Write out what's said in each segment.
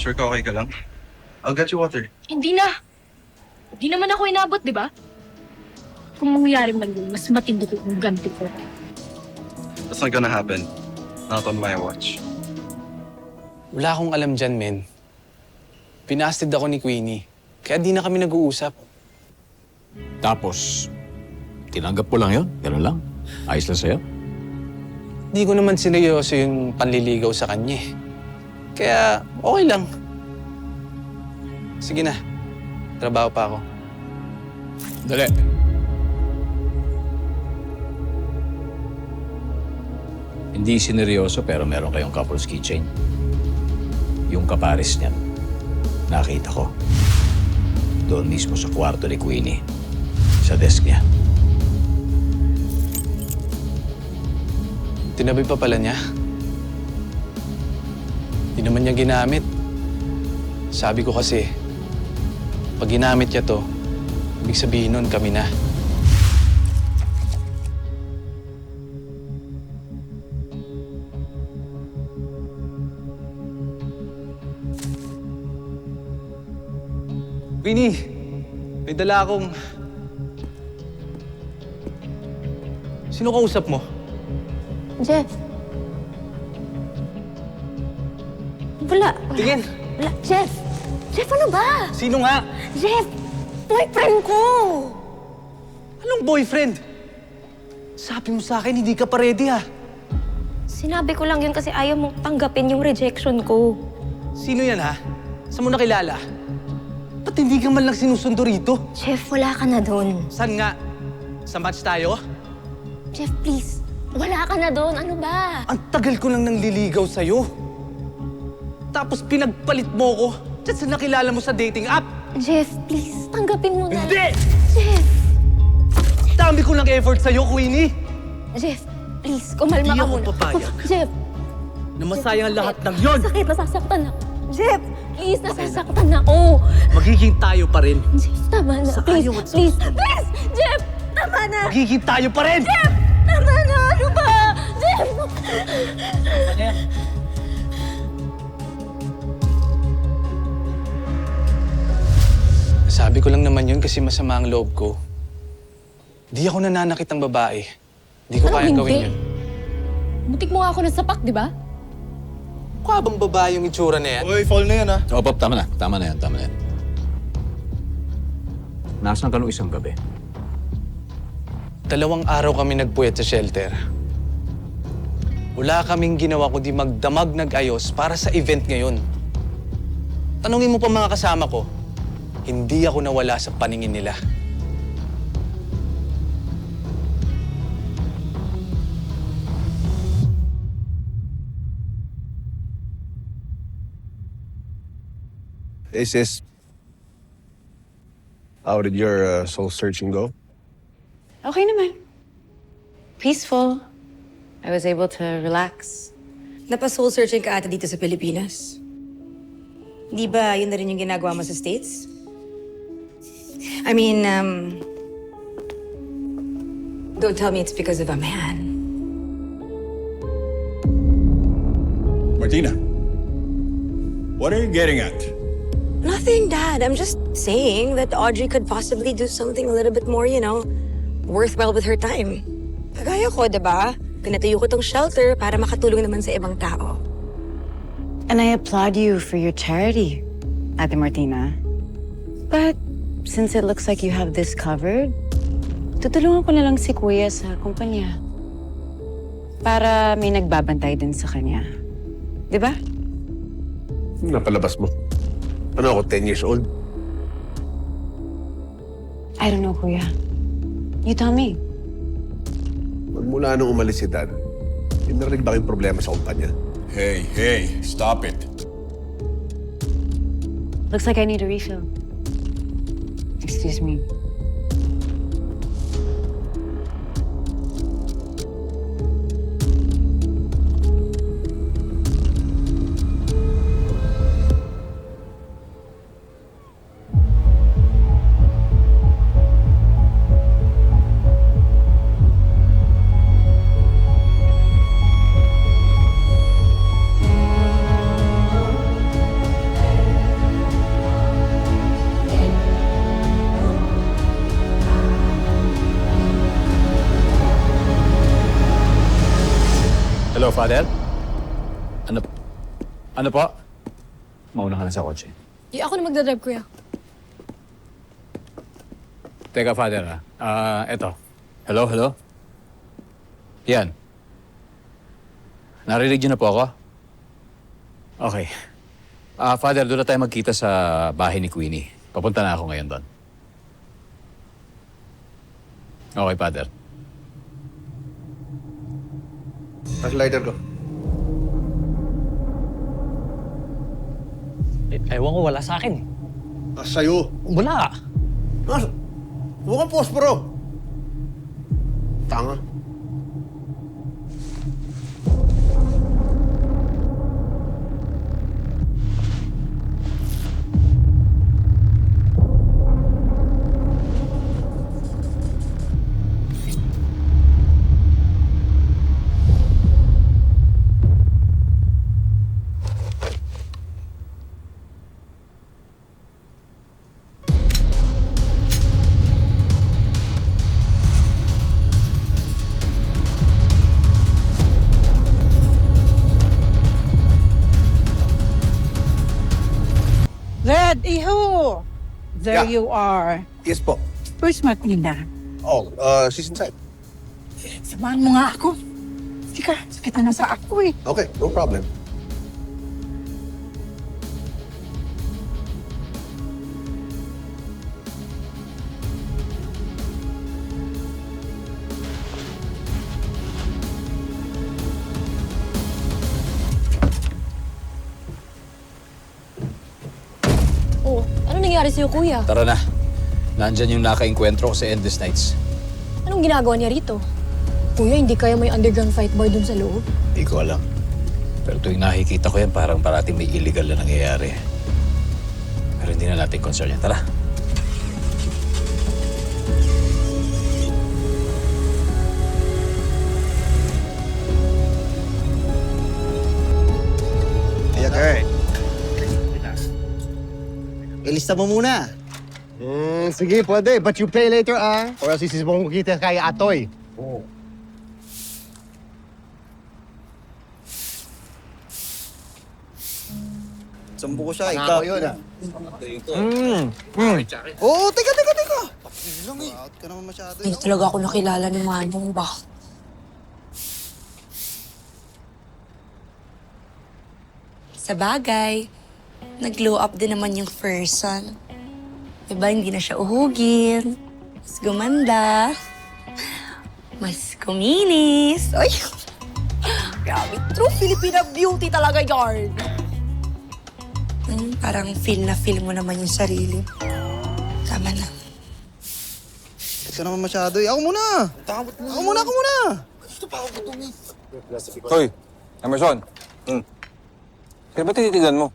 Sure ka okay ka lang? I'll get you water. Hindi na. Hindi naman ako inabot, di ba? Kung mangyayari man yun, mas matindi ko yung ganti ko. That's not gonna happen. Not on my watch. Wala akong alam dyan, men. Pinastid ako ni Queenie. Kaya di na kami nag-uusap. Tapos, tinanggap ko lang yun. Ganun lang. Ayos lang sa'yo. Di ko naman sineryoso yung panliligaw sa kanya eh. Kaya okay lang. Sige na. Trabaho pa ako. Dali. Hindi sineryoso pero meron kayong couple's keychain. Yung kapares niyan, nakita ko. Doon mismo sa kwarto ni Queenie. Sa desk niya. Tinabi pa pala niya. Di naman niya ginamit. Sabi ko kasi, pag ginamit niya to, ibig sabihin nun kami na. Queenie, may dala akong... Sino kausap mo? Jeff. Wala. Tingin! Wala. Jeff! Jeff, ano ba? Sino nga? Jeff! Boyfriend ko! Anong boyfriend? Sabi mo sa akin, hindi ka pa ready ah. Sinabi ko lang yun kasi ayaw mong tanggapin yung rejection ko. Sino yan ha? Saan mo nakilala? Ba't hindi ka man lang sinusundo rito? Jeff, wala ka na doon. Saan nga? Sa match tayo? Jeff, please. Wala ka na doon. Ano ba? Ang tagal ko lang nang liligaw sa'yo. Tapos pinagpalit mo ko dyan sa nakilala mo sa dating app. Jeff, please. Tanggapin mo na. Hindi! Jeff! Dami ko lang effort sa'yo, Queenie. Jeff, please. Kumalma Hindi ka ako muna. papayag. Jeff! Na masayang ang lahat ng yon. Sakit, nasasaktan ako. Jeff! Please, nasasaktan ako. Magiging tayo pa rin. Jeff, tama na. Sa Please, ayaw at sa please, please! Jeff! Tama na! Magiging tayo pa rin! Jeff! Tama na! Ano ba? Jeff! Sabi ko lang naman yun kasi masama ang loob ko. Di ako nananakit ng babae. Di ko Anong kayang hindi? gawin yun. Mutik mo nga ako ng sapak, di ba? Mukha bang babae yung itsura na yan? Uy, fall na yan, ha? O, Pop, tama na. Tama na yan, tama na yan. Nasaan ka nung isang gabi? 2 araw kami nagpuyat sa shelter. Wala kaming ginawa kundi magdamag nag-ayos para sa event ngayon. Tanungin mo pa mga kasama ko, hindi ako nawala sa paningin nila. Hey, sis. How did your soul searching go? Okay naman. Peaceful. I was able to relax. Napa-soul searching ka ata dito sa Pilipinas. Di ba yun na rin yung ginagawa mo sa States? I mean, don't tell me it's because of a man. Martina, what are you getting at? Nothing, Dad. I'm just saying that Audrey could possibly do something a little bit more, worthwhile with her time. Kagaya ko, diba? Pinatayo ko tong shelter para makatulong naman sa ibang tao. And I applaud you for your charity, Ate Martina. But since it looks like you have this covered, tutulungan ko na lang si Kuya sa kumpanya. Para may nagbabantay din sa kanya. Di ba? Napalabas mo. Ano ako, 10 years old? I don't know, Kuya. You tell me. Magmula nung umalis si Dad, may narinig ba kayong problema sa kumpanya? Hey, stop it. Looks like I need a refill. Excuse me. Hello, Father? Ano po? Mauna ka na sa kotse. Ako na magdadrive, kuya. Teka, Father, eto. Hello? Yan. Narinig niyo na po ako? Okay. Father, doon na tayo magkita sa bahay ni Queenie. Papunta na ako ngayon doon. Okay, Father. Lighter ko. Ewan ko, wala sa akin. Sa'yo. Wala. Huwag kang posporo. Tanga. Red, iho! There Yeah. you are. Yes po. Where's Martina? Oh, she's inside. Samahan mo nga ako. Sika, sakit na sa ako eh. Okay, no problem. Oh, ano nangyari sa'yo, kuya? Tara na. Nandyan yung naka-enkwentro ko sa Endless Nights. Anong ginagawa niya rito? Kuya, hindi kaya may underground fight bar dun sa loob? Hindi ko alam. Pero tuwing nakikita ko yan, parang parating may illegal na nangyayari. Pero hindi na natin concern yan. Tara. Ilista mo muna. Sige, pwede. But you pay later, Or else isisipong kita kay Atoy. Sambu ko siya, Ikaw ikaw. yun, Oo, teka. Out ka naman masyado. Hindi talaga ako nakilala ni Manong ba? Sa bagay, nag-glow up din naman yung person. Diba, hindi na siya uhugin. Mas gumanda. Mas kuminis. Ay! Grabe, true Filipina beauty talaga yarn. Parang feel mo naman yung sarili. Tama na. Ikaw naman masyado. Ako muna! Ako muna! Gusto pa ako butungin. Hoy, Emerson. Kaya ba tinitigan mo?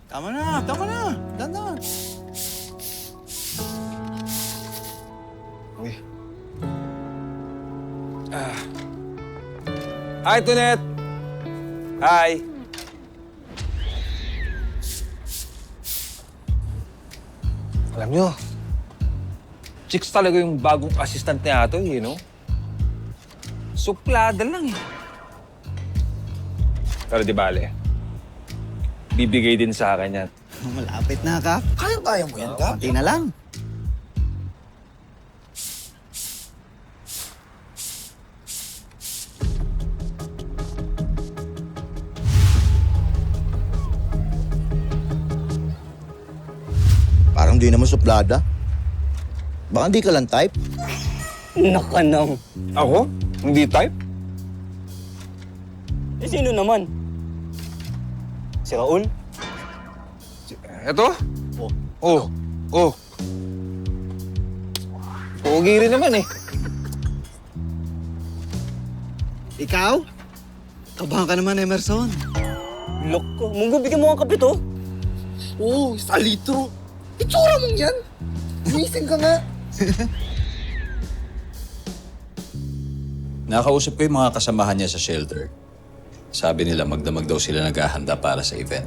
Tama na! Dandan! Hi, Tunet! Hi! Alam nyo, chicks talaga yung bagong assistant ni Atoy, you know? Suplada lang eh. Pero di bale, bibigay din sa akin yan. Malapit na, Kap. Kaya mo yan, Kap. Konti na lang. Parang di naman suplada. Baka hindi ka lang type. Nakanang. Ako? Hindi type? Eh, sino naman? Si Raul? Eto? Oh. Pogi rin naman eh. Ikaw? Kabahan ka naman, Emerson. Loko, munggo bigyan mo ang kape to. Oo, sa litro. Itsura mong yan. Gising ka nga. Nakausap ko yung mga kasamahan niya sa shelter. Sabi nila magdamag daw sila naghahanda para sa event.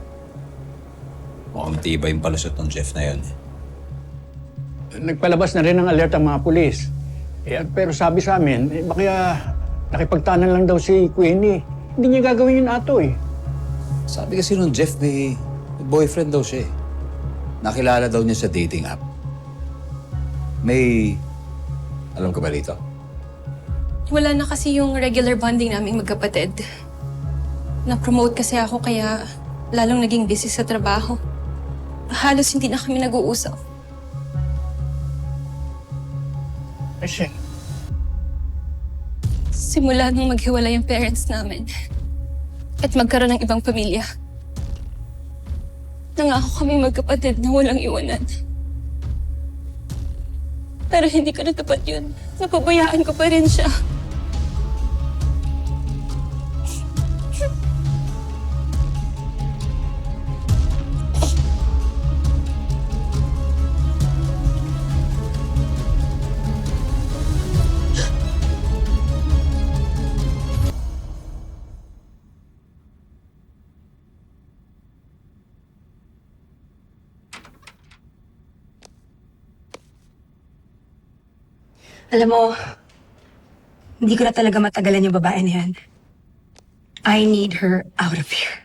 Mukhang matibay yung palusot ng Jeff na yun. Nagpalabas na rin ng alert ang mga pulis. Pero sabi sa amin, baka nakipagtanan lang daw si Queenie. Hindi niya gagawin yun ato eh. Sabi kasi nung Jeff, may boyfriend daw siya eh. Nakilala daw niya sa dating app. May... Alam ka ba dito? Wala na kasi yung regular bonding naming magkapatid. Na-promote kasi ako kaya lalong naging busy sa trabaho. Halos hindi na kami nag-uusap. Kasi, Simula nung maghiwalay yung parents namin at magkaroon ng ibang pamilya. Nangako kami magkapatid na walang iwanan. Pero hindi ko natupad yun. Napabayaan ko pa rin siya. Alam mo, hindi ko na talaga matagalan yung babae na yan. I need her out of here.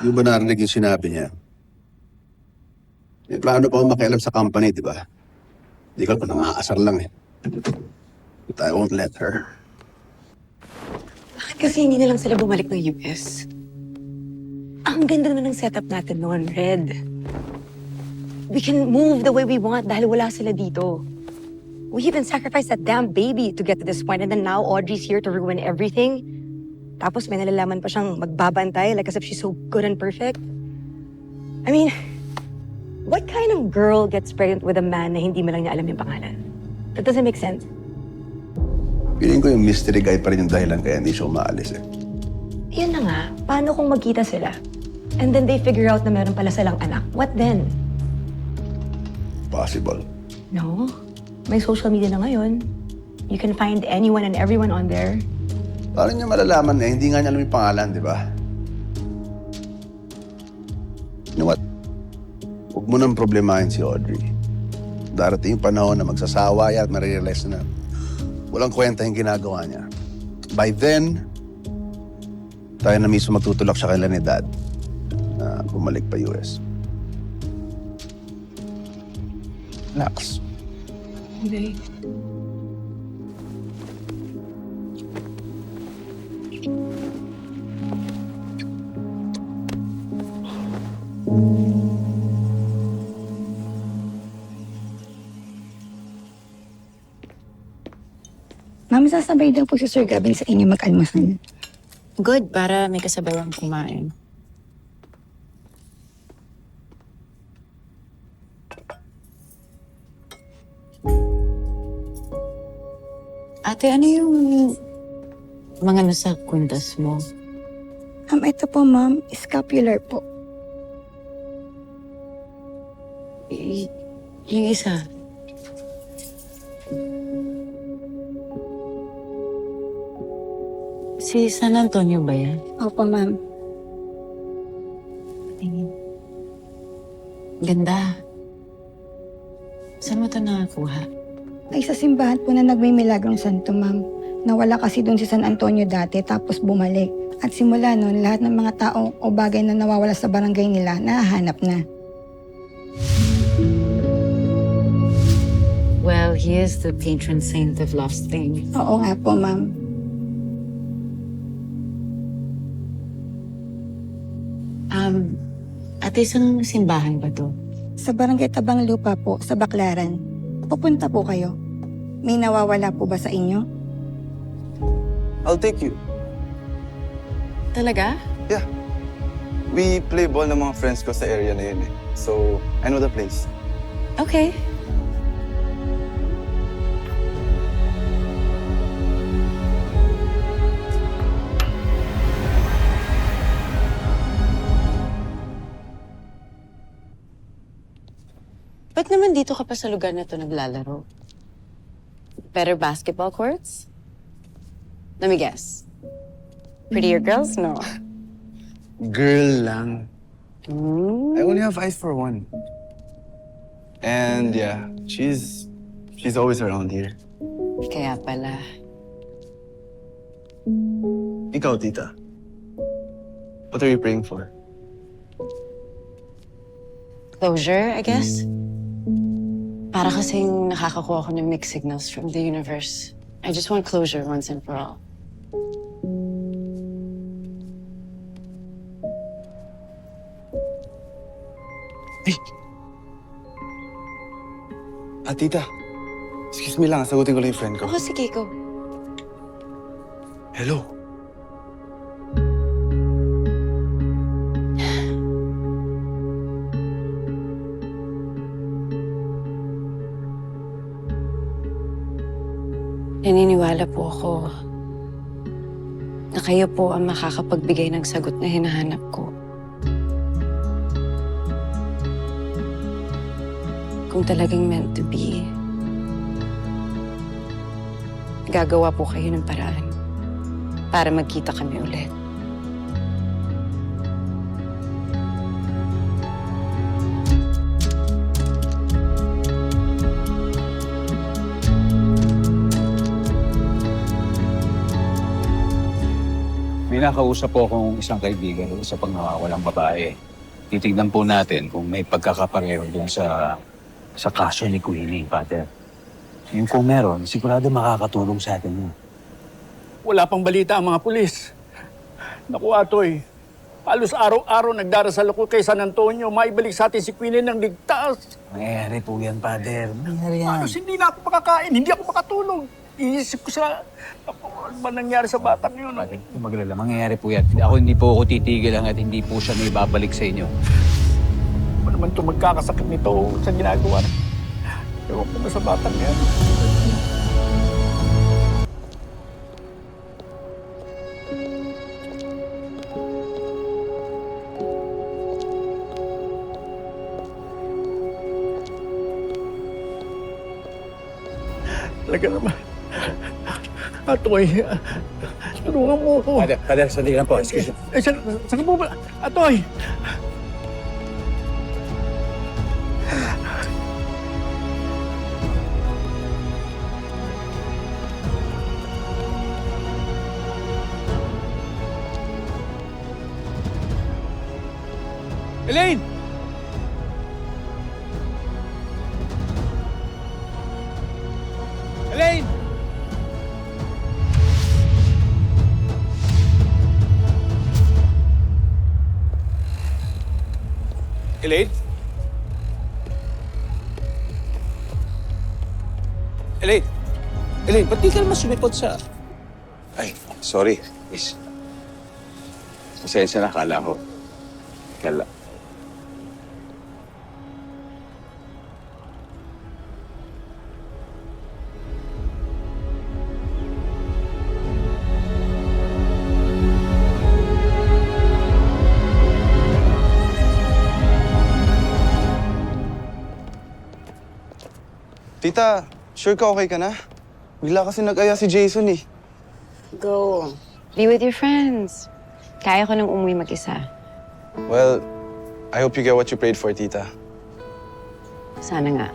Yung ba narinig yung sinabi niya? May plano pa akong makialam sa company, di ba? Hindi ko pa nangaasar lang eh. But I won't let her. Bakit kasi hindi na lang sila bumalik ng US? Ang ganda naman ng setup natin noon, Red. We can move the way we want dahil wala sila dito. We even sacrificed that damn baby to get to this point, and then now Audrey's here to ruin everything. Tapos may nalalaman pa siyang magbabantay like as if she's so good and perfect. I mean, what kind of girl gets pregnant with a man na hindi mo lang niya alam yung pangalan? That doesn't make sense. Feeling ko yung mystery guy pa rin yung dahilan kaya hindi siya umaalis eh. Yun na nga, paano kung magkita sila? And then they figure out na meron pala silang anak. What then? Possible. No. May social media na ngayon. You can find anyone and everyone on there. Paano niya malalaman eh? Hindi nga niya alam yung pangalan, di ba? You know what? Huwag mo nang problemahin si Audrey. Darating yung panahon na magsasawa yan at marirealize na walang kwenta yung ginagawa niya. By then, tayo na mismo magtutulak sa kanila ni Dad na bumalik pa US. Relax. Okay. Ma'am, sasabay daw po si Sir Gavin sa inyo mag-almusal. Good, para may kasabayang kumain. Ate, ano yung mga nasa kwintas mo? Ito po, ma'am, scapular po. Yung isa. Si San Antonio ba yan? Opo, ma'am. Tingin. Ganda. Saan mo ito nakakuha? Ay, sa simbahan po na nagmimilagrong santo, ma'am. Nawala kasi doon si San Antonio dati, tapos bumalik. At simula noon, lahat ng mga tao o bagay na nawawala sa barangay nila, nahahanap na. Well, he is the patron saint of lost things. Oo nga po, ma'am. Ate, isang simbahan ba to? Sa barangay Tabang Lupa po, sa Baklaran. Pupunta po kayo. May nawawala po ba sa inyo? I'll take you. Talaga? Yeah. We play ball ng mga friends ko sa area na yun eh. So, I know the place. Okay. Ba't naman dito ka pa sa lugar na ito naglalaro? Better basketball courts? Let me guess. Prettier girls? No. Girl lang. I only have eyes for one. And yeah, she's She's always around here. Kaya pala. Ikaw, tita. What are you praying for? Closure, I guess? Para kasing nakakakuha ko ng mixed signals from the universe. I just want closure once and for all. Tita. Excuse me lang, sagutin ko lang yung friend ko. Oo, sige, go. Hello. Naniniwala po ako na kayo po ang makakapagbigay ng sagot na hinahanap ko. Kung talagang meant to be, gagawa po kayo ng paraan para magkita kami ulit. May nakausap po akong isang kaibigan, isa pang nawawalang babae. Titignan po natin kung may pagkakapareho dun sa kaso ni Queenie, Pater. Yung kung meron, sigurado makakatulong sa atin yun. Wala pang balita ang mga pulis. Naku, Atoy. Halos araw-araw nagdarasal ako kay San Antonio. Maibalik sa atin si Queenie ng ligtas. Mangyayari po yan, Pater. Mangyayari yan. Halos hindi na ako makakain, hindi ako makatulog. Iisip ko sa... Ano ba nangyari sa batang yun? Pater, maglala, mangyayari po yan. Hindi po ako titigil hanggat hindi po siya naibabalik sa inyo. Ano naman ito magkakasakit nito sa ginagawa? Ewan ko na sa batang yan. Talaga naman. Atoy, tulungan mo ako. Pater, sandali lang po. Excuse me. Saan mo ba? Atoy! Elaine! Elaine! Elaine? Elaine? Elaine, ba't di ka naman sumipot sa... Ay, sorry, miss. Pasensya na, kala ko. Kala. Tita, sure ka okay ka na? Bigla kasi nag-aya si Jason eh. Go. Be with your friends. Kaya ko nang umuwi mag-isa. Well, I hope you get what you prayed for, tita. Sana nga.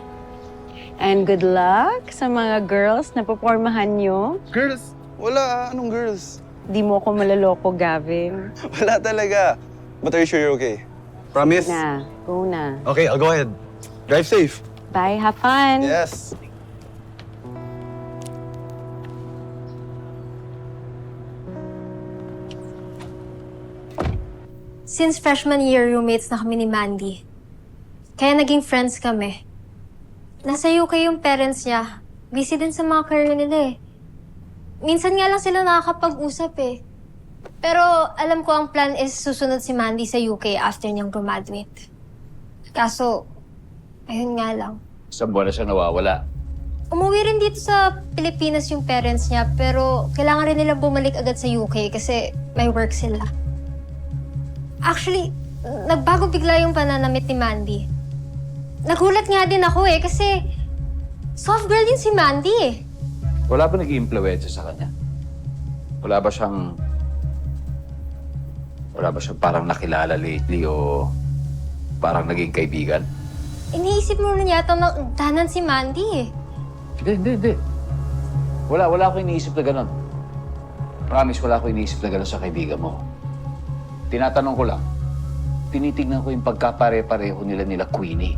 And good luck sa mga girls na pupormahan nyo. Girls? Wala, anong girls? Di mo ko malaloko, Gavin. Wala talaga. But are you sure you're okay? Promise? Go na. Okay, I'll go ahead. Drive safe. Bye, have fun. Yes. Since freshman year, roommates na kami ni Mandy. Kaya naging friends kami. Nasa UK yung parents niya. Busy din sa mga career nila eh. Minsan nga lang sila nakakapag-usap eh. Pero alam ko ang plan is susunod si Mandy sa UK after niyang graduate. Kaso, ayun nga lang. Sa buwan na siya nawawala. Umuwi rin dito sa Pilipinas yung parents niya, pero kailangan rin nila bumalik agad sa UK kasi may work sila. Actually, nagbago bigla yung pananamit ni Mandy. Nagulat nga din ako eh, kasi soft girl din si Mandy eh. Wala ba nag-i-impluwensya sa kanya? Wala ba siyang parang nakilala lately o parang naging kaibigan? Iniisip mo na yata ng danan si Mandy eh. Hindi. Wala ako iniisip na gano'n. Promise, wala ako iniisip na gano'n sa kaibigan mo. Tinatanong ko lang, tinitignan ko yung pagkapare-pareho nila Queenie.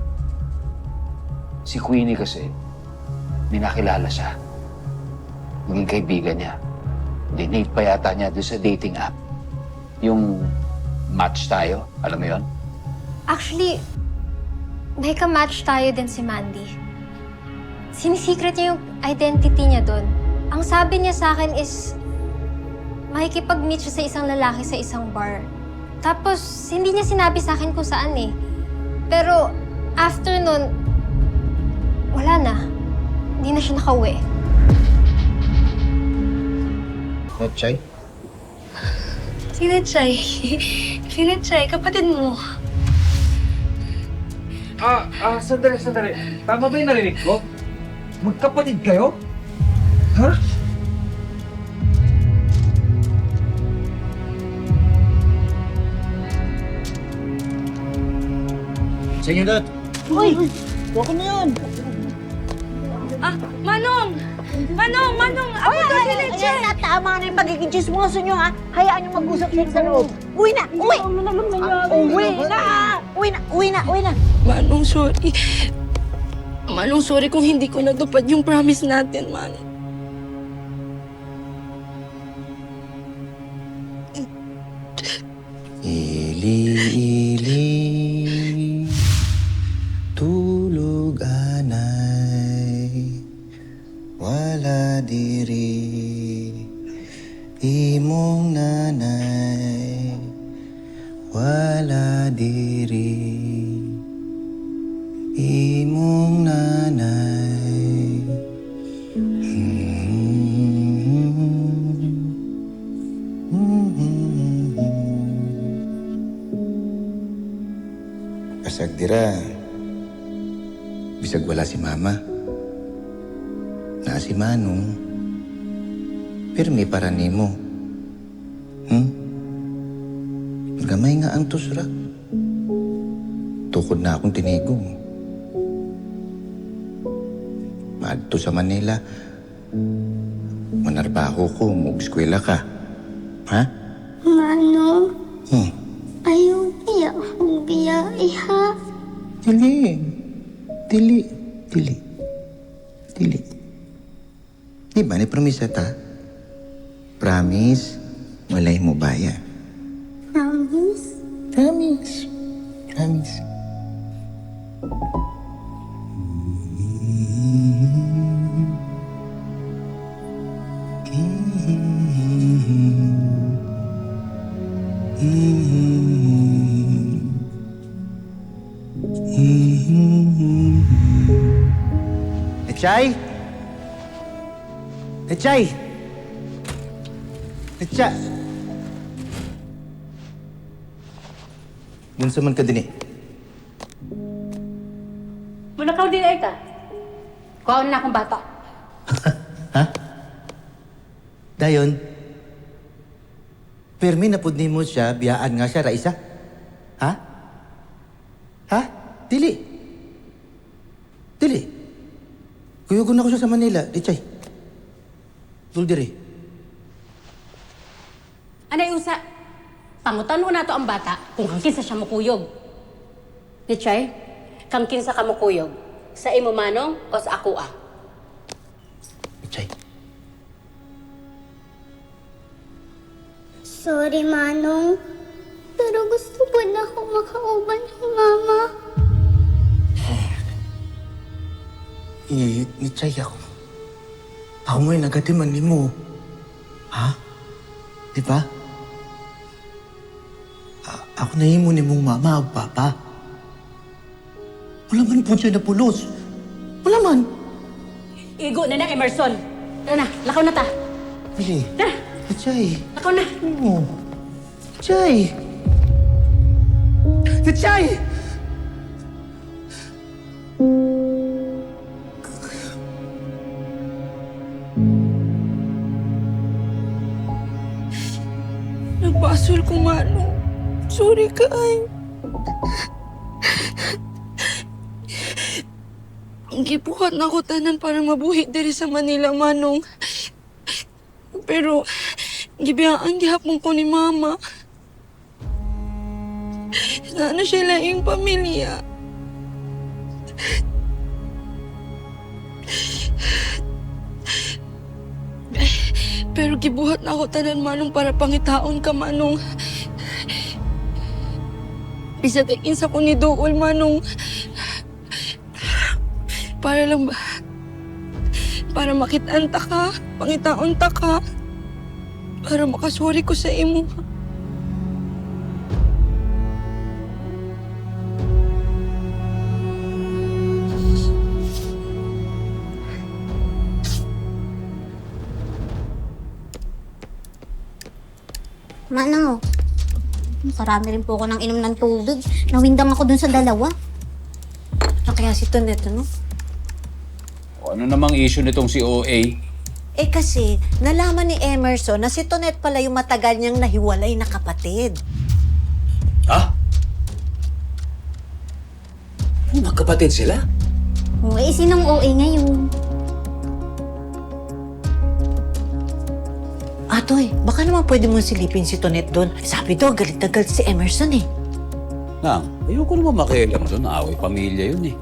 Si Queenie kasi, ninakilala siya. Maging kaibigan niya. Dinate pa yata niya doon sa dating app. Yung match tayo, alam mo yon? Actually, may ka-match tayo din si Mandy. Sinisecret niya yung identity niya doon. Ang sabi niya sa akin is, makikipag-meet siya sa isang lalaki sa isang bar. Tapos, hindi niya sinabi sa akin kung saan eh. Pero, after nun, wala na. Hindi na siya nakauwi. Chay? Sino Chay? Sino Chay? Kapatid mo. Sandali. Tama ba yung narinig ko? Magkapatid kayo? Ha? Sa inyo lahat. Uy! Huwag na yan! Manong! Ako to si Leche! Tama na yung pagiging chismoso nyo, ha? Hayaan nyo mag-usap sila sa loob. Uwi na! Uwi na! Manong, sorry. Manong, sorry kung hindi ko natupad yung promise natin, Manong. Ili, tulog anay, wala diri, imong nanay, wala diri, imong nanay. Pasag dira, bisag wala si mama. Na si Manong, pirmi para nimo. Gamay nga ang tusra. Tukod na akong tinigong. Maadto sa Manila. Manarbaho ko, mag-eskwela ka. Ha? Manong, Ayaw niya akong biyahe, ha? Dili. Di ba, ni-promise ta? Promise, walay mo baya. Promise? Promise. Echay! Bunsa man ka din eh. Mulakaw din ay ka. Kuhaon na akong bata. Ha? Dayon, permi na pud nimo siya, biyaan nga siya, Raisa? Ha? Dili. Kuyugon na ko siya sa Manila, Echay. Duldiri. Anay usa, pangutan mo na to ang bata kung kang kinsa siya mukuyog. Nichay, kang kinsa ka mukuyog? Sa imo Manong o sa ako ah? Echay. Sorry, Manong. Pero gusto pa na akong makauban ng mama. Echay ako. Ako mo'y nagatiman ni mo. Ha? Di ba? Ako na himo ni mong mama o papa. Wala man po siya na pulos. Wala man. Igo na na, Emerson. Tara na, lakaw na ta. Dili. Tara, Echay. lakaw na. Oo. Echay. Echay! Nagbasol ko, Manong. Sorry ka, ay. Gibuhat na ko tanan para mabuhi diri sa Manila, Manong. Pero, gibiyaan gihapon ko ni Mama. Sana siya laing pamilya. Pero gibuhat na ako tanan, Manong, para pangitaon ka, Manong. Bisa takin sa ko ni Dool, Manong. Para lang ba? Para makitaan ta ka, pangitaon ta ka. Para makasuri ko sa imo. Manang, marami rin po ako ng inom ng tubig. Nawindang ako dun sa dalawa. Ano kaya si Tonet, ano? O ano namang issue nitong si OA? Eh kasi, nalaman ni Emerson na si Tonet pala yung matagal niyang nahiwalay na kapatid. Ha? Magkapatid sila? Eh, sinong OA ngayon? Atoy, baka naman pwede mong silipin si Tonet doon. Sabi daw, galit na galit si Emerson eh. Nang, ayoko naman makialam doon. Away pamilya yun eh.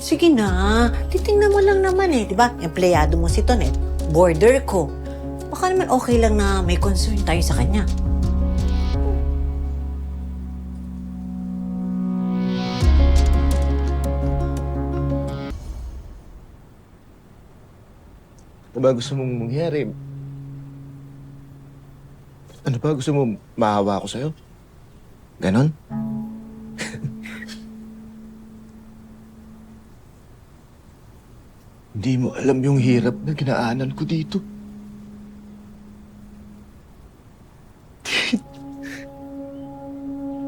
Sige na, titingnan mo lang naman eh, di ba? Empleyado mo si Tonet, border ko. Baka naman okay lang na may concern tayo sa kanya. Ano ba gusto mong mangyari? Ano ba gusto mo maawa ako sa'yo? Ganon? Hindi mo alam yung hirap na ginaanan ko dito.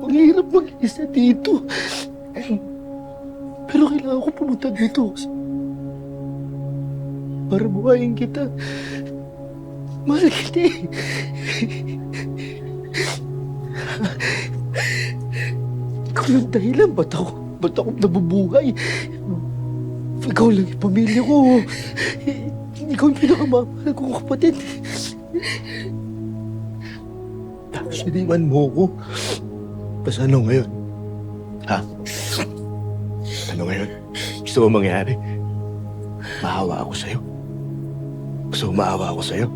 Ang hirap mag-isa dito. Pero kailangan ko pumunta dito. Para buhayin kita. Mahal kita eh. Ikaw yung dahilan. Ba't ako nabubuhay? Ikaw lang yung pamilya ko. Ikaw yung pinakamamahal kong kapatid. Tapos iniwan mo ko. Basta ano ngayon? Ha? Ano ngayon? Gusto mo mangyari? Maawa ako sa'yo. Gusto mo maawa ako sa'yo?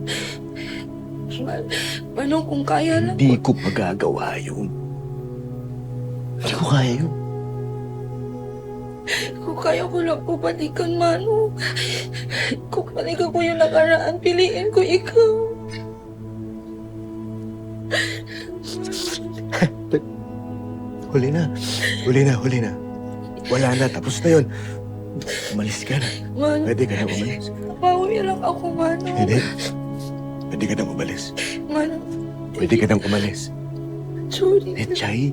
Manong, kung kaya lang. Hindi ko magagawa yun. Hindi ko kaya yun. Kung kaya ko lang po balikan, Manong. Kung balikan ko yung nakaraan, piliin ko ikaw. Huli na. Huli na, huli na. Wala na, tapos na yun. Umalis ka na. Manong, Pwede ka na umalis. pauwi lang ako, Manong. Hindi. Pwede ka nang umalis. Manong, Pwede ka nang umalis. sorry. Nechay,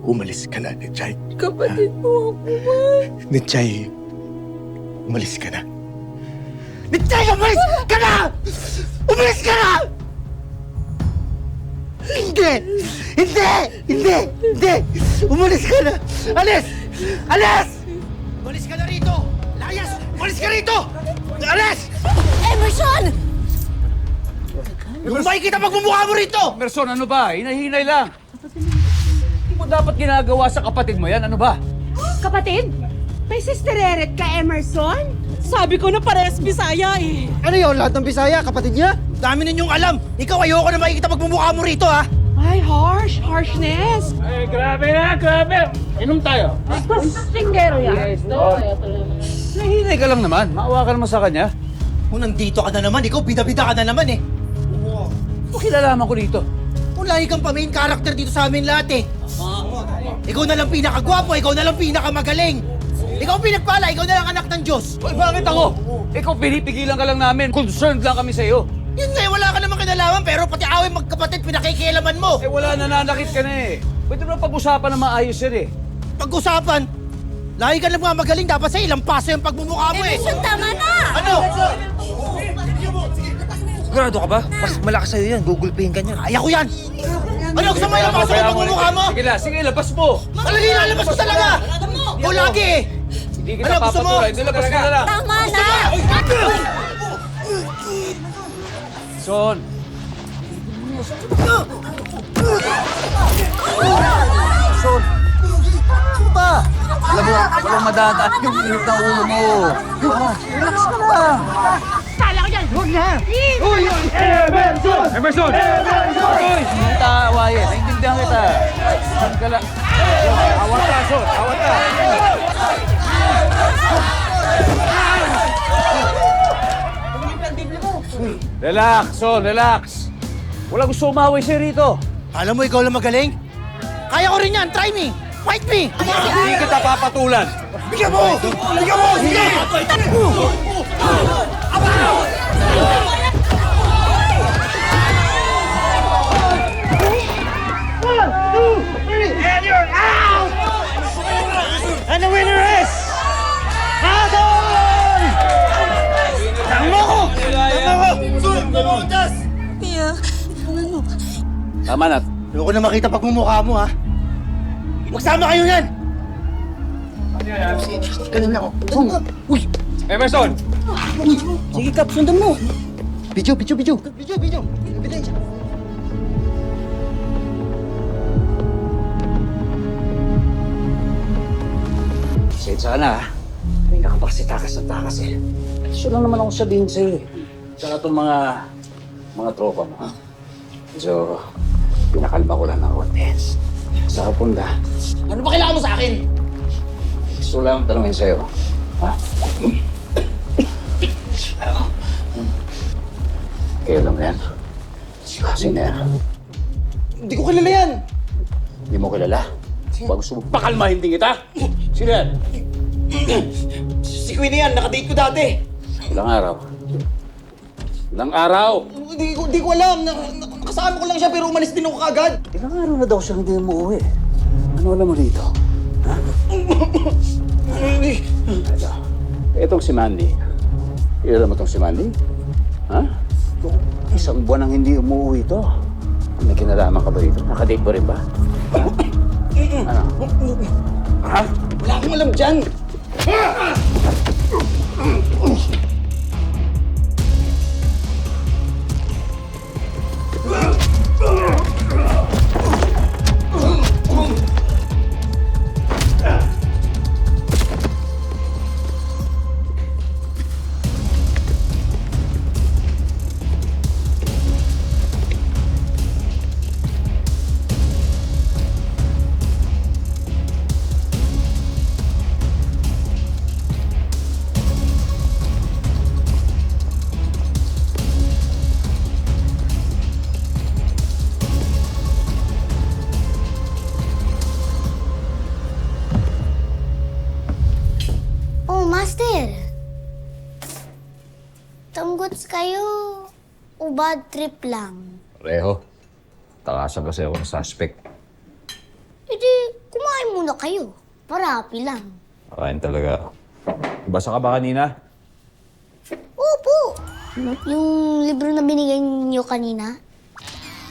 umalis ka na, Nechay. Kapatid mo ako, Man. Nechay, umalis ka na. Nechay, umalis ka na! Umalis ka na! Hindi! Hindi! Hindi! Hindi! Umalis ka na! Alis! Alis! Umalis ka na rito! Layas! Umalis ka rito! Alis! Emerson! Kung makikita pagmumukha mo rito! Emerson, ano ba? Hinahinay lang. Hindi mo dapat ginagawa sa kapatid mo yan. Ano ba? Kapatid? May sistereret ka, Emerson? Sabi ko na parehas Bisaya eh. Ano yun? Lahat ng Bisaya, kapatid niya? Dami ninyong alam! Ikaw, ayoko na makikita pagmumukha mo rito, ha? Ay, harshness. Ay, grabe na, grabe. Inom tayo. Singgero yan. Nahinay ka lang naman. Maawa ka naman sa kanya. Kung nandito ka na naman, ikaw bida-bida ka na naman, eh. Ano kilalaman ko dito? Kung lagi kang pa-main character dito sa amin lahat, eh. Ikaw na lang pinakagwapo, ikaw na lang pinakamagaling. Ikaw pinagpala, ikaw na lang anak ng Diyos. Uy, bakit ako? Ikaw, pinipigilan ka lang namin. Concerned lang kami sa'yo. Yun nga, wala ka namang kinalaman, pero pati away magkapatid, pinakikialaman mo. Eh, wala, nananakit ka na eh. Pwede mo pag-usapan na maayos yan eh. Pag-usapan? Lagi ka lang mga magaling, dapat sa ilang paso yung pagmumukha mo, eh. Emerson, tama na! Ano? Sigurado ka ba? Mas malakas sa'yo yan. Gugulpihin ka niya. Kaya ko yan! Ano, gusto mo ilang paso yung pagmumukha mo? Sige, labas mo! Talaga ilalabas ko talaga! O lagi, eh. Hindi kita papatuloy. Nilabas ka na lang. Tama na! Son! Son! Ano ba? Alam mo, walang madadaan yung init ng ulo mo. Relax ka na. Kala ko yan! Huwag na! Uy! Emerson! Emerson! Hindi kita awayin. Naintindihan kita. Saan ka lang? Awat ka, Son! Awat ka! Relax, Son! Relax! Wala gusto umaway sa'yo rito. Alam mo, ikaw lang magaling? Kaya ko rin yan! Try me! Fight me! Hindi kita papatulan. Bigyan mo! Bigyan mo! Sige! And you're out! And the winner is... Adon! Tama ko! Tama ko! Kuya, tulungan mo. Tama na. Ayoko na makita pagmumukha mo, ha? Magsama kayo yan! Ganun lang ako. Uy! Emerson! Sige, Kap, sundan mo. Video. Ebidensya. Sensya ka na, ha? Ay, nakapagsi-takas na takas eh. Gusto lang naman ako sabihin sa'yo eh. Tsaka itong mga tropa mo, ha? So, pinakalma ko lang ng konti. Sa kapunda. Ano ba kailangan mo sa akin? Gusto lang tanongin sa'yo. Ha? Kaya alam mo yan? Sino yan? Hindi ko kilala yan. Hindi mo kilala? Ba gusto mo pakalmahin din kita? Sino yan? Si Queenie yan, nakadate ko dati. Ilang araw? Ilang araw? Hindi ko alam. Nakasama ko lang siya pero umalis din ako kagad. Ilang araw na daw siya hindi umuwi. Ano alam mo dito? Ha? Itong si Mandy. Kilala mo itong si Mandy? Ha? Isang buwan nang hindi umuwi ito. May kinalaman ka ba dito? Nakadate mo rin ba? Ano? Ha? Wala akong alam dyan. Oh, Master. Tunggots kayo o bad trip lang? Reho, takasan kasi ako ng suspect. Hindi, kumain muna kayo. Parapi lang. Akain talaga. Basa ka ba kanina? Opo. Yung libro na binigay niyo kanina,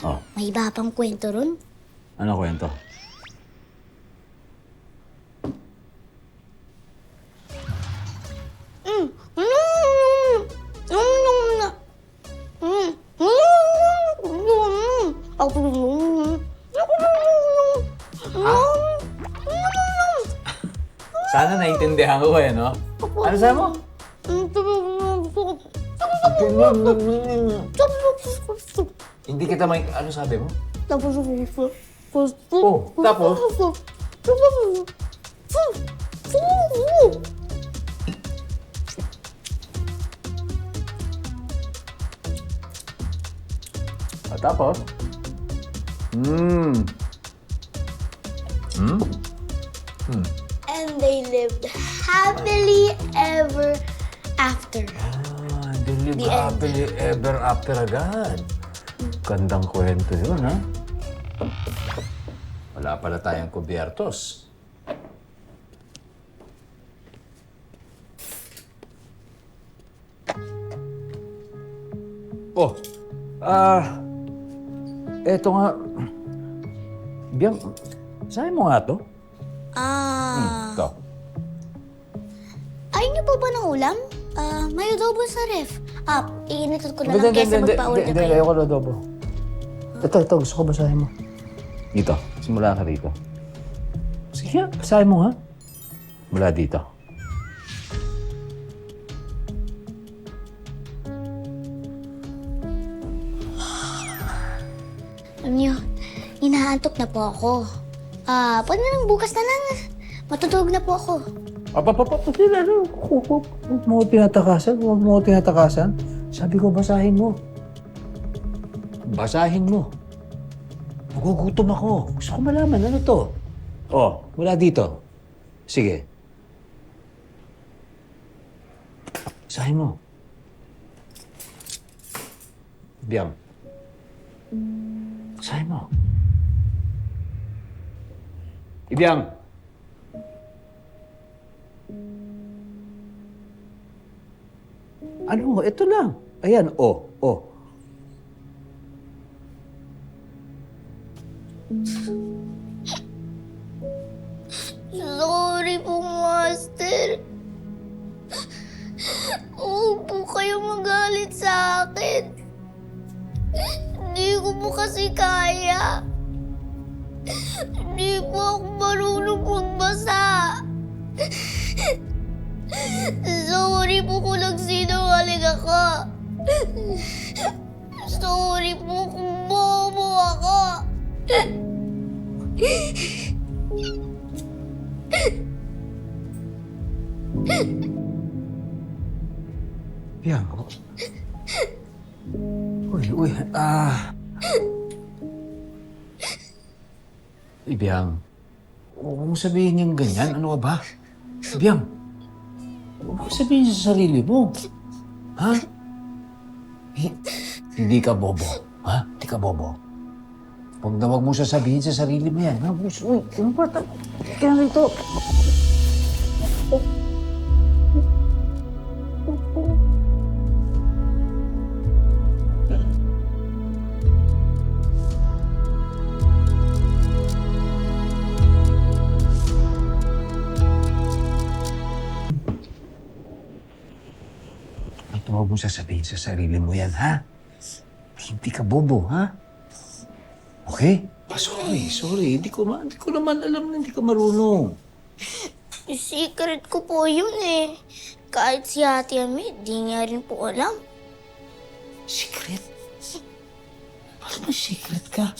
Oh, may iba pang kwento ron. ano kwento? Sana naiintindihan ko eh, no? Ano sabi mo? Hindi kita may... Ano sabi mo? Oh, tapos? At tapos? And they lived happily ever after. They live The end. happily ever after agad. Gandang kwento yun, ha? Wala pala tayong kubyertos. Oh, eto nga. Biyang, sabi mo nga to? Ito. ulam? May adobo sa ref. Iinitot ko na lang kesa magpa-order Hindi, kayo. ayoko na adobo. Ito, gusto ko basahin mo. Dito, simula ka dito. Sige, basahin mo, ha? Mula dito. Alam niyo, inaantok na po ako. Pwede na lang bukas na lang. Matutulog na po ako. Huwag mo tinatakasan, huwag mo tinatakasan. Sabi ko, basahin mo. Basahin mo. Magugutom ako. Gusto ko malaman, ano to? Oh, mula dito. Sige. Basahin mo. Biyam. Basahin mo. Ibiyang. Ano? Ito lang. Ayan, oh. Sorry po, Master. Huwag po kayo magalit sa akin. Hindi ko po kasi kaya. Hindi po ako marunong magbasa. Sorry po kung nagsinungaling ako. Sorry po kung bobo ako. Biyang. Ibiyang. Huwag mo sabihin niyang ganyan. Ano ka ba? Ibiyang. Huwag mo sabihin sa sarili mo. Ha? Hindi ka bobo. Ha? Hindi ka bobo. Huwag na huwag mo sasabihin sa sarili mo yan. Uy, ano ba? Kaya rito. Huwag mo sasabihin sa sarili mo yan, ha? Hindi ka bobo, ha? Okay? Sorry. Hindi ko naman alam na hindi ka marunong. Secret ko po yun eh. Kahit si Ate Ami, di niya rin po alam. Secret? Bakit may secret ka?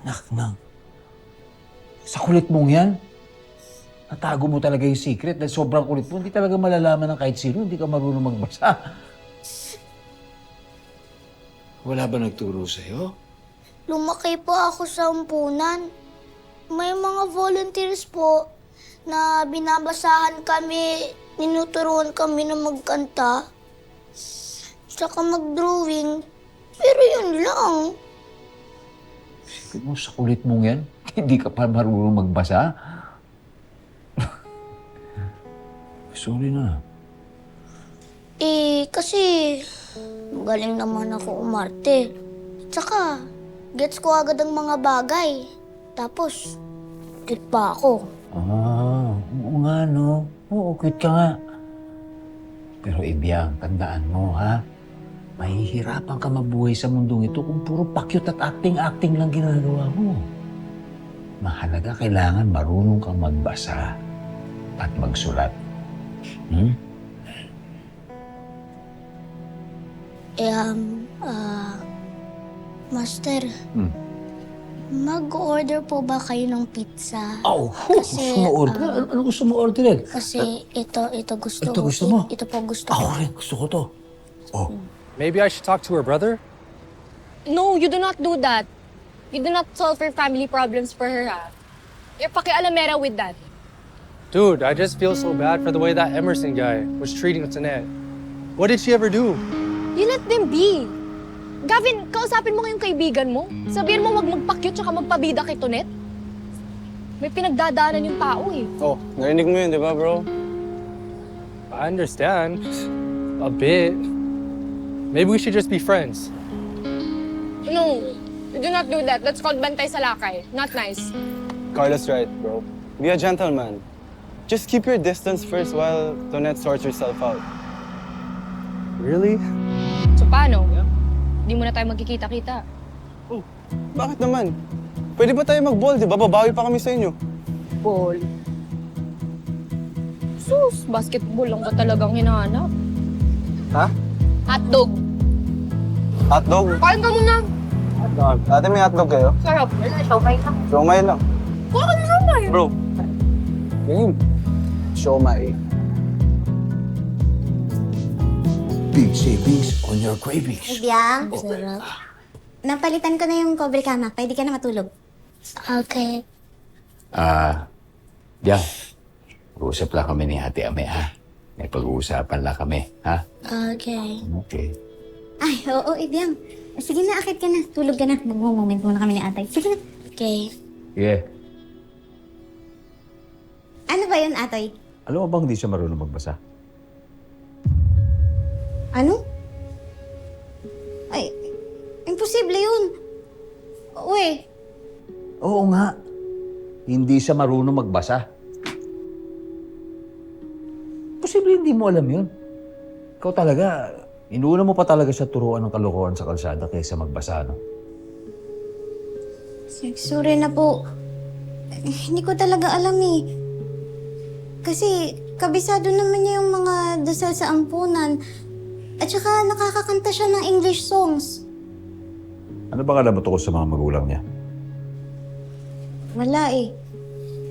Anak nang. Sa kulit mong yan? Natago mo talaga yung secret dahil sobrang kulit mo. Hindi talaga malalaman ng kahit sino. Hindi ka marunong magbasa. Wala ba nagturo sa'yo? Lumaki po ako sa ampunan. May mga volunteers po na binabasahan kami, tinuturuan kami na magkanta, saka mag-drawing. Pero yun lang. Secret mo sa kulit mong yan? Hindi ka pa marunong magbasa? Sorry na. Kasi galing naman ako umarte. Tsaka, gets ko agad ang mga bagay. Tapos, cute pa ako. Oo nga, no? Oo, cute ka nga. Pero Ibiyang, tandaan mo, ha? Mahihirapan ka mabuhay sa mundong ito kung puro pa-cute at acting-acting lang ginagawa mo. Mahalaga, kailangan marunong kang magbasa at magsulat. Master, mag-order po ba kayo ng pizza? Gusto mo order? Ano gusto mo orderin? Kasi ito gusto Ito ko. gusto mo? Ito po gusto ko. Ako rin, gusto ko to. Maybe I should talk to her brother? No, you do not do that. You do not solve her family problems for her, ha? You're pakialamera with that. Dude, I just feel so bad for the way that Emerson guy was treating Tanet. What did she ever do? You let them be. Gavin, kausapin mo ngayong kaibigan mo. Sabihin mo wag magpa-cute tsaka magpabida kay Tonet. May pinagdadaanan yung tao eh. Oh, narinig mo yun, di ba, bro? I understand. A bit. Maybe we should just be friends. No, you do not do that. That's called bantay sa lakay. Not nice. Carla's right, bro. Be a gentleman. Just keep your distance first while Tonette sorts herself out. Really? So paano? Hindi mo na tayo magkikita-kita. Oh, bakit naman? Pwede ba tayo mag-ball, di ba? Babawi pa kami sa inyo. Ball. Sus, basketball lang ba talagang hinahanap? Ha? Hotdog. Hotdog? Kain ka muna. Hotdog. Ate, may hotdog kayo? Sarap. Wala, siomay lang. Siomay lang. Kuha ka ng siomay. Bro. Game. Siomay. Big savings on your cravings. Biyang, sarap. Napalitan ko na yung cover kama. Pwede ka na matulog. Okay. Diyan. Pag-uusap lang kami ni Ate Ame, ha? May pag-uusapan lang kami, ha? Okay. Okay. Ay, oo, Biyang. Sige na, akit ka na. Tulog ka na. Mag-moment muna kami ni Atay. Sige na. Okay. Yeah. Ano ba yun, Atoy? Alam mo bang hindi siya marunong magbasa? Ano? Ay, imposible yun. Uy, Oo nga. Hindi siya marunong magbasa. Posible hindi mo alam yun. Ikaw talaga, inuuna mo pa talaga siya turuan ng kalokohan sa kalsada kaysa magbasa, no? sorry na po. Hindi ko talaga alam eh. Kasi kabisado naman niya yung mga dasal sa ampunan. At saka nakakakanta siya ng English songs. Ano bang alam mo tungkol sa mga magulang niya? Wala eh.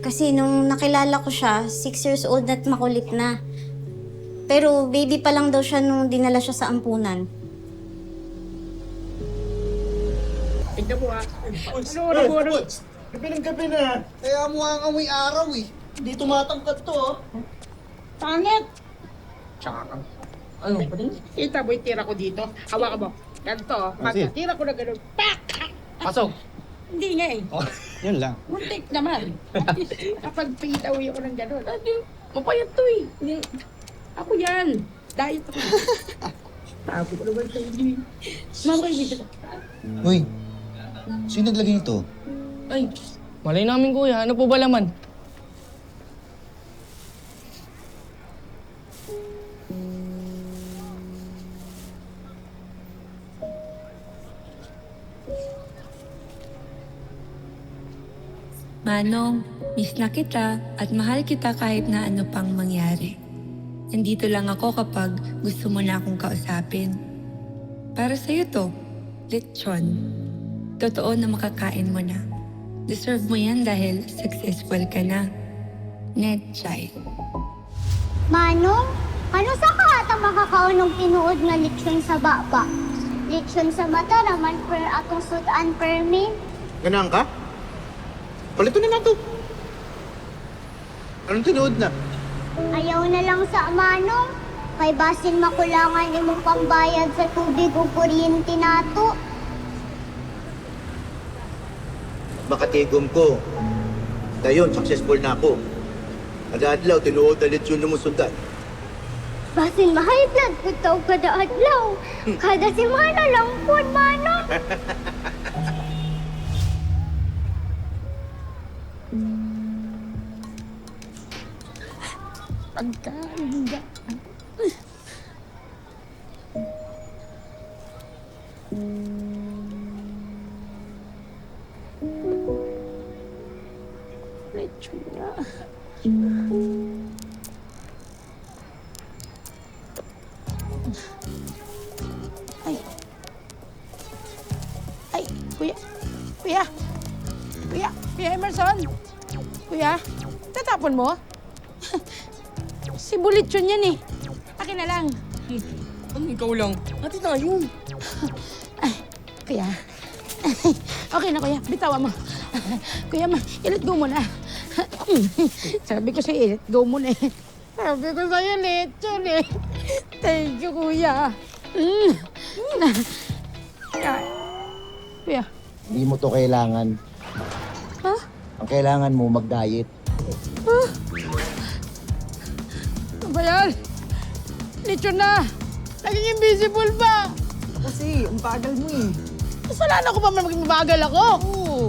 Kasi nung nakilala ko siya, 6 years old at makulit na. Pero baby pa lang daw siya nung dinala siya sa ampunan. Tignan mo ha. Ano? Gabi ng gabi na. Kaya mo ang amoy araw eh. Hindi tumatangkat to oh. Pangit! Tsaka. Ano? Kita mo yung tira ko dito? Hawakan mo. Ganito oh. Pagkatira ko na gano'n. Pak! Pasok! Hindi nga eh. Yun lang. Muntik naman. Kapag pinitawi ako ng gano'n. Mapayat to eh. Ako yan. Diet ako. Tago ko naman sa inyo. Mama, dito. Uy, sino naglagay nito? Ay, malay namin kuya. Ano po ba laman? Manong, miss na kita at mahal kita kahit na ano pang mangyari. Nandito lang ako kapag gusto mo na akong kausapin. Para sa'yo to, lechon. Totoo na makakain mo na. Deserve mo yan dahil successful ka na. Netchay. Manong, ano sa kahata makakaunong tinuod nga lechon sa baba? Lechon sa mata naman per atong sudan per min. Ganaan ka? Palito na nato. Anong tinuod na? Ayaw na lang sa manong. Kay basin makulangan imong pambayad sa tubig o kuryente nato. Makatigom ko. Dayon, successful na ako. Ada-adlaw, tinuod na lechon na mo sundan. Basin ma-high blood ko tao kada adlaw. Kada semana lang po, manong. Pagkain ka. Lechon na. Ay. Ay, kuya. Kuya. Kuya. Kuya Emerson. Kuya, tatapon mo? Si Bulitson yan eh. Akin na lang. Ano ikaw lang? Ate na yun. Ay, kuya. Okay na kuya, bitawan mo. Kuya, i-let go mo na. Sabi ko sa'yo, i-let go mo na eh. Sabi ko sa'yo, lechon eh. Thank you, kuya. Kuya. Hindi mo to kailangan. Ha? Ang kailangan mo, mag-diet. Ano ba yan? Lechon na! Naging invisible ba? Kasi, ang bagal mo eh. Kasalanan ko pa man maging mabagal ako? Oo.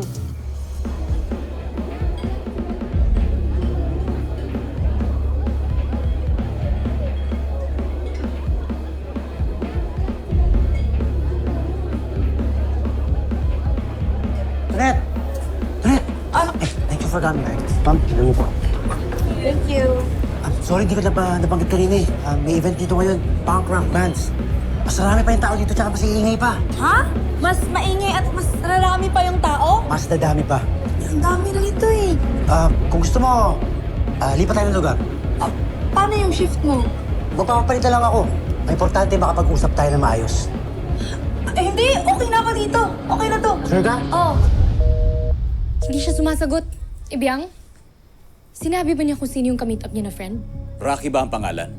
Thank you. Sorry, hindi ko nabanggit kanina eh. May event dito ngayon, punk rock bands. Mas marami pa yung tao dito, tsaka mas iingay pa. Ha? Mas maingay at mas rarami pa yung tao? Mas dadami pa. Ang dami na ito eh. Kung gusto mo, lipat tayo ng lugar. Paano yung shift mo? Magpapapalita lang ako. Ang importante, makapag-usap tayo na maayos. Hindi. Okay na ako dito. Okay na to. Sure ka? Oo. Hindi siya sumasagot. Ibiang, sinabi ba niya kung sino yung ka-meet up niya na friend? Rocky ba ang pangalan?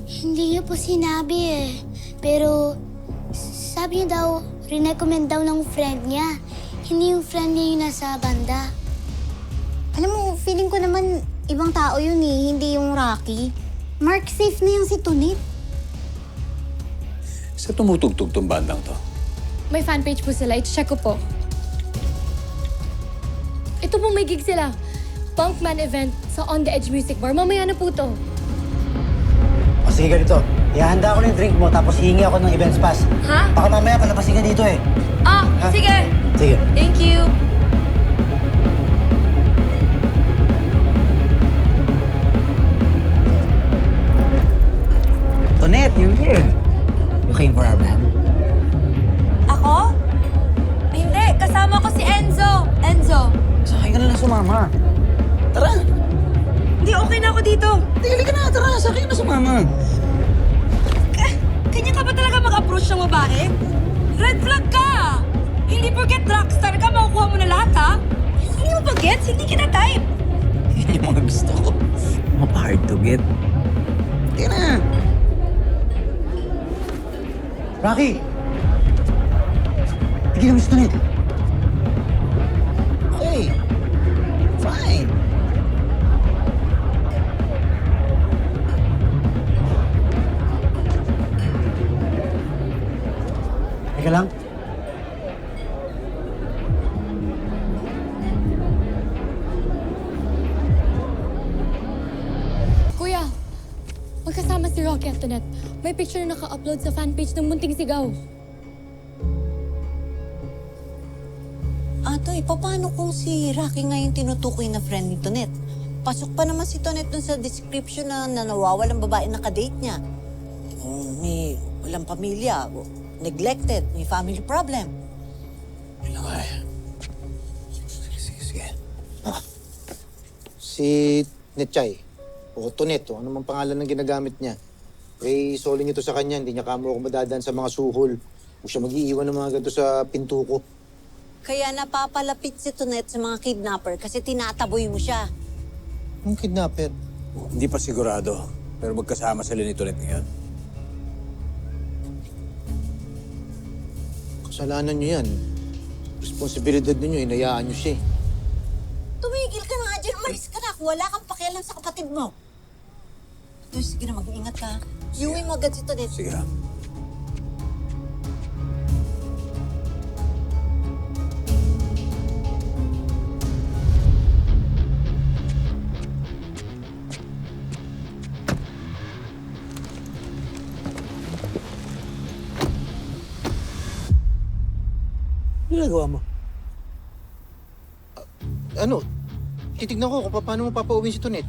Hindi niya po sinabi eh. Pero sabi niya daw, rinecommend daw ng friend niya. Hindi yung friend niya yung nasa banda. Alam mo, feeling ko naman ibang tao yun eh, hindi yung Rocky. Mark, safe na yung si Tunit. Sa tumutugtog tong bandang to? May fanpage po sila. I-check ko po. Ito po, may gig sila. Punkman event sa On The Edge Music Bar. Mamaya na po to. O sige, ganito. Ihanda ko na yung drink mo, tapos hihingi ako ng events pass. Ha? Baka mamaya palabasin ka dito eh. Ah, Ha? sige. Sige. Thank you. Tonet, you're here. You came for our band? Ako? Hindi. Kasama ko si Enzo. Enzo. Sakay ka na lang sumama. Tara! Hindi, okay na ako dito. Tigili ka na, tara. Sakay na sumama. Kanya ka ba talaga mag-approach ng babae? Red flag ka! Hindi porket rockstar ka, makukuha mo na lahat, ha? Hindi mo ba gets? Hindi kita type. Yan yung mga gusto ko. Hard to get. Tigil na. Rocky! Tigilan mo si Tonet. Okay. Fine. Teka lang. Kuya, magkasama si Rocky at Tonet. May picture na naka-upload sa fanpage ng Munting Sigaw. Atoy, paano kung si Rocky nga yung tinutukoy na friend ni Tonet? Pasok pa naman si Tonet dun sa description na nawawalang babae na kadate niya. May walang pamilya, neglected, may family problem. Sige. Si Netchay, o Tonet, ano mang pangalan ng ginagamit niya. Eh, solin ito sa kanya, hindi niya kamo ako madadaan sa mga suhol. Huwag siya mag-iiwan ng mga ganito sa pinto ko. Kaya napapalapit si Tonet sa mga kidnapper kasi tinataboy mo siya. Ang kidnapper? Hindi pa sigurado, pero magkasama sila ni Tonet ngayon. Kasalanan niyo yan. Responsibilidad ninyo, inayaan niyo siya eh. Tumigil ka na nga dyan, umalis ka na kung wala kang pakialam sa kapatid mo. Ito, sige na, mag-iingat ka. Iuwi mo agad si Tonet. Sige ha. Ginagawa mo? Ano? Titignan ko kung paano mo papauwiin si Tonet.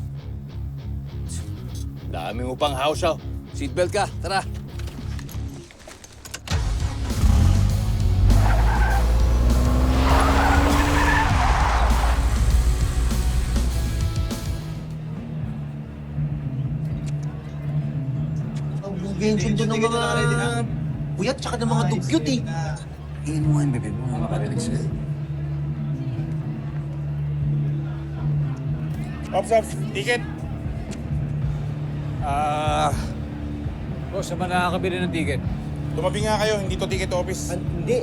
Dami mo pang house show. Seatbelt ka, tara. Ang bugensyon doon ng mga puyat tsaka ng mga dugyot eh. Iin mo nga, bebe mo. Makarinig sa'yo. Ops, ticket. Boss, saan ba nakakabili ng ticket? Tumabi nga kayo, hindi to ticket office. Hindi,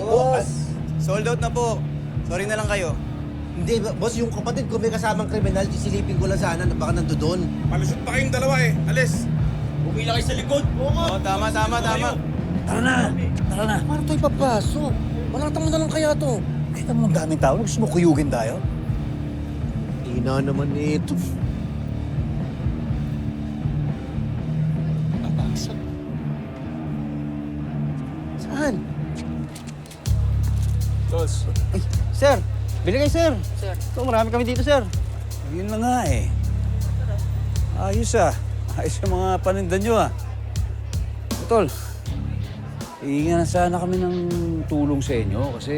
Sold out na po. Sorry na lang kayo. Hindi, boss, yung kapatid ko may kasamang kriminal, isilipin ko lang sana na baka nandoon. Malusot pa kayong dalawa eh. Alis. Bumila kayo sa likod. Oo, tama. Tara na. Paano tayo papasok? Malata mo na lang kaya to. Kita mo ang daming tao. Gusto mo kuyugin tayo? Ina naman ito. Saan? Boss. Ay, sir, Bili kayo, sir. Sir. Ito, marami kami dito, sir. Yun na nga eh. Ayos ah. Ayos yung mga paninda nyo ah. Tol, hihinga na sana kami ng tulong sa inyo kasi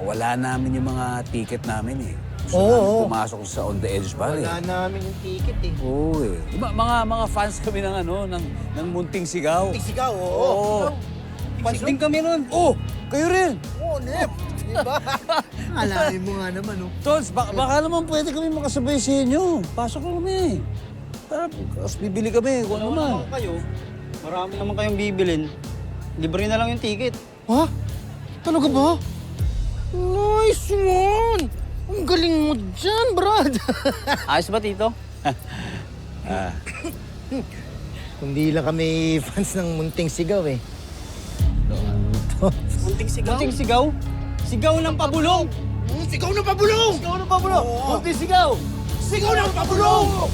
wala namin yung mga ticket namin eh. Gusto namin pumasok sa On the Edge Bar eh. Wala namin yung ticket eh. Oo eh. Mga fans kami ng ng Munting Sigaw. Munting Sigaw, Oo. Fans din kami nun. Oo, kayo rin. Oo, Nep. Diba? Alamin mo nga naman, oh. Tons, baka naman pwede kami makasabay sa inyo. Pasok lang kami. Tapos bibili kami, kung ano naman. Kayo, marami naman kayong bibilin. Libre na lang yung ticket. Ha? Talaga ba? Nice one! Ang galing mo dyan, Brad! Ayos ba, Tito? Kundi lang kami fans ng Munting Sigaw eh. Munting sigaw? Munting sigaw? Sigaw ng pabulong! Sigaw ng pabulong! Sigaw ng pabulong! Oo. Munting sigaw! Sigaw ng pabulong!